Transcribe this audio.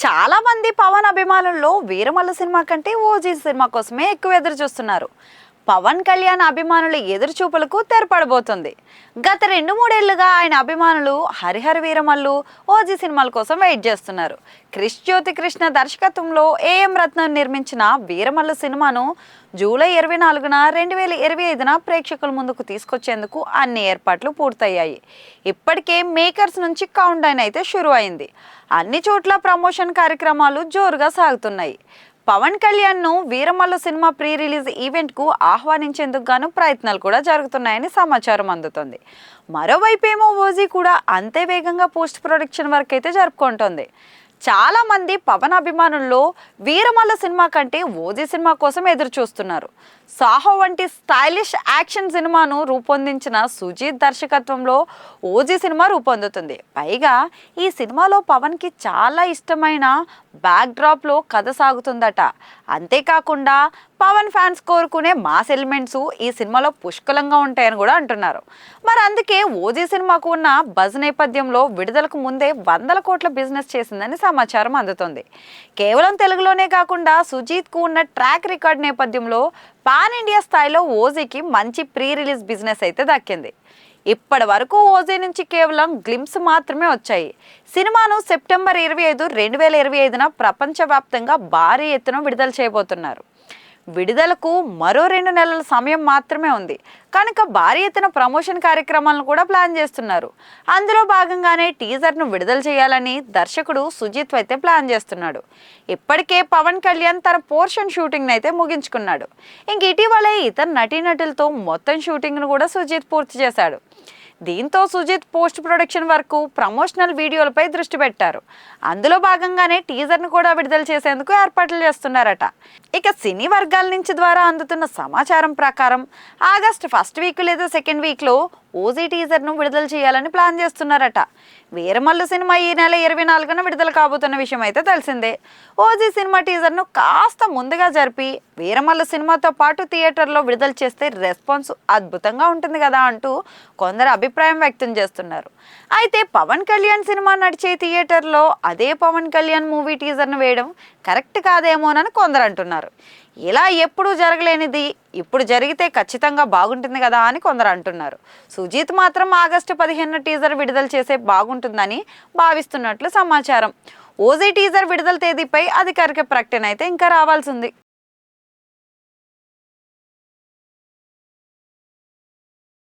చాలా మంది పవన్ అభిమానుల్లో వీరమల్లు సినిమా కంటే ఓజీ సినిమా కోసమే ఎక్కువ ఎదురు చూస్తున్నారు. పవన్ కళ్యాణ్ అభిమానుల ఎదురు చూపులకు తెరపడబోతుంది. గత 2-3 ఏళ్లుగా ఆయన అభిమానులు హరిహర వీరమల్లు ఓజీ సినిమాల కోసం వెయిట్ చేస్తున్నారు. క్రిష్ జ్యోతి కృష్ణ దర్శకత్వంలో ఏఎం రత్నం నిర్మించిన వీరమల్లు సినిమాను జూలై 24న 2025న ప్రేక్షకుల ముందుకు తీసుకొచ్చేందుకు అన్ని ఏర్పాట్లు పూర్తయ్యాయి. ఇప్పటికే మేకర్స్ నుంచి కౌంట్ డౌన్ అయితే షురు అయింది. అన్ని చోట్ల ప్రమోషన్ కార్యక్రమాలు జోరుగా సాగుతున్నాయి. పవన్ కళ్యాణ్ను వీరమల్లు సినిమా ప్రీ రిలీజ్ ఈవెంట్కు ఆహ్వానించేందుకు గాను ప్రయత్నాలు కూడా జరుగుతున్నాయని సమాచారం అందుతుంది. మరోవైపేమో ఓజీ కూడా అంతే వేగంగా పోస్ట్ ప్రొడక్షన్ వర్క్ అయితే జరుపుకుంటోంది. చాలా మంది పవన్ అభిమానుల్లో వీరమల్లు సినిమా కంటే ఓజీ సినిమా కోసం ఎదురు చూస్తున్నారు. సాహో వంటి స్టైలిష్ యాక్షన్ సినిమాను రూపొందించిన సుజీత్ దర్శకత్వంలో ఓజీ సినిమా రూపొందుతుంది. పైగా ఈ సినిమాలో పవన్కి చాలా ఇష్టమైన బ్యాక్ డ్రాప్లో కథ సాగుతుందట. అంతేకాకుండా పవన్ ఫ్యాన్స్ కోరుకునే మాస్ ఎలిమెంట్స్ ఈ సినిమాలో పుష్కలంగా ఉంటాయని కూడా అంటున్నారు. మరి అందుకే ఓజీ సినిమాకు ఉన్న బజ్ నేపథ్యంలో విడుదలకు ముందే 100 కోట్ల బిజినెస్ చేసిందని సమాచారం అందుతుంది. కేవలం తెలుగులోనే కాకుండా సుజీత్కు ఉన్న ట్రాక్ రికార్డ్ నేపథ్యంలో పాన్ ఇండియా స్థాయిలో ఓజీకి మంచి ప్రీ రిలీజ్ బిజినెస్ అయితే దక్కింది. ఇప్పటి వరకు ఓజీ నుంచి కేవలం గ్లింప్స్ మాత్రమే వచ్చాయి. సినిమాను సెప్టెంబర్ 25, 2025న ప్రపంచవ్యాప్తంగా భారీ ఎత్తున విడుదల చేయబోతున్నారు. విడుదలకు మరో 2 నెలల సమయం మాత్రమే ఉంది కనుక భారీ ఎత్తున ప్రమోషన్ కార్యక్రమాలను కూడా ప్లాన్ చేస్తున్నారు. అందులో భాగంగానే టీజర్ను విడుదల చేయాలని దర్శకుడు సుజిత్ అయితే ప్లాన్ చేస్తున్నాడు. ఇప్పటికే పవన్ కళ్యాణ్ తన పోర్షన్ షూటింగ్ అయితే ముగించుకున్నాడు. ఇంక ఇటీవలే ఇతర నటీనటులతో మొత్తం షూటింగ్ను కూడా సుజిత్ పూర్తి చేశాడు. దీంతో సుజిత్ పోస్ట్ ప్రొడక్షన్ వరకు ప్రమోషనల్ వీడియోలపై దృష్టి పెట్టారు. అందులో భాగంగానే టీజర్ను కూడా విడుదల చేసేందుకు ఏర్పాట్లు చేస్తున్నారట. ఇక సినీ వర్గాల నుంచి ద్వారా అందుతున్న సమాచారం ప్రకారం ఆగస్టు 1st వీక్ లేదా 2nd వీక్లో ఓజీ టీజర్ను విడుదల చేయాలని ప్లాన్ చేస్తున్నారట. వీరమల్లు సినిమా ఈ నెల 24న విడుదల కాబోతున్న విషయం అయితే తెలిసిందే. ఓజీ సినిమా టీజర్ను కాస్త ముందుగా జరిపి వీరమల్లు సినిమాతో పాటు థియేటర్లో విడుదల చేస్తే రెస్పాన్స్ అద్భుతంగా ఉంటుంది కదా అంటూ కొందరు అభిప్రాయం వ్యక్తం చేస్తున్నారు. అయితే పవన్ కళ్యాణ్ సినిమా నడిచే థియేటర్లో అదే పవన్ కళ్యాణ్ మూవీ టీజర్ను వేయడం కరెక్ట్ కాదేమోనని కొందరు అంటున్నారు. ఇలా ఎప్పుడూ జరగలేనిది ఇప్పుడు జరిగితే ఖచ్చితంగా బాగుంటుంది కదా అని కొందరు అంటున్నారు. సుజీత్ మాత్రం ఆగస్టు 15న టీజర్ విడుదల చేసే బాగుంటుందని భావిస్తున్నట్లు సమాచారం. ఓజీ టీజర్ విడుదల తేదీపై అధికారిక ప్రకటన అయితే ఇంకా రావాల్సింది.